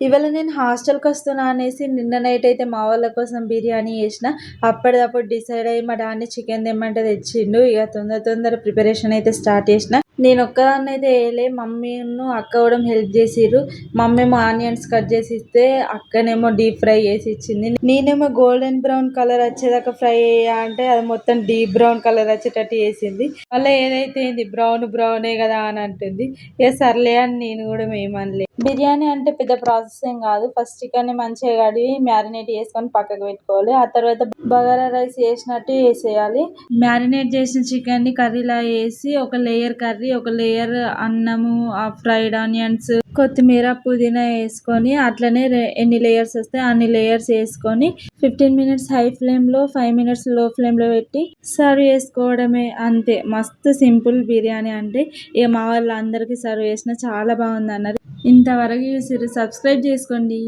ఇవాళ నేను హాస్టల్‌కొస్తున్నా అనేసి నిన్న నైట్ అయితే మా వాళ్ళ కోసం బిర్యానీ చేసిన. అప్పటిదప్పుడు డిసైడ్ అయ్యి మా డాడీని చికెన్ తెమ్మంటే తెచ్చిండు. ఇగ తొందర తొందర ప్రిపరేషన్ అయితే స్టార్ట్ చేసిన. నేనొక్కదాన్నయితే చేయలే. అక్క కూడా హెల్ప్ చేసిర్రు. మమ్మేమో ఆనియన్స్ కట్ చేసి ఇస్తే, అక్కనేమో డీప్ ఫ్రై చేసి ఇచ్చింది. నేనేమో గోల్డెన్ బ్రౌన్ కలర్ వచ్చేదాకా ఫ్రై చెయ్య అంటే అది మొత్తం డీప్ బ్రౌన్ కలర్ వచ్చేటట్టు చేసింది. మళ్ళీ ఏదైతే ఏంది బ్రౌనే కదా అని అంటుంది. ఇక సర్లే అని నేను కూడా ఏమనలే. బిర్యానీ అంటే పెద్ద ప్రాసెస్ ఏం కాదు. ఫస్ట్ చికెన్ని మంచిగా కడిగి మ్యారినేట్ చేసుకొని పక్కకు పెట్టుకోవాలి. ఆ తర్వాత బగారా రైస్ చేసినట్టు చేసేయాలి. మ్యారినేట్ చేసిన చికెన్ని కర్రీలా వేసి ఒక లేయర్ కర్రీ, ఒక లేయర్ అన్నము, ఆ ఫ్రైడ్ ఆనియన్స్, కొత్తిమీర, పుదీనా వేసుకొని అట్లనే ఎన్ని లేయర్స్ వస్తే అన్ని లేయర్స్ వేసుకొని 15 మినిట్స్ హై ఫ్లేమ్ లో, 5 మినిట్స్ లో ఫ్లేమ్ లో పెట్టి సర్వ్ చేసుకోవడమే. అంతే, మస్తు సింపుల్ బిర్యానీ అంటే. ఇక మా వాళ్ళందరికీ సర్వ్ చేసిన చాలా బాగుంది అన్నారు. ఇంతవరకు చూసిర్రు, సబ్స్క్రైబ్ చేసుకోండి.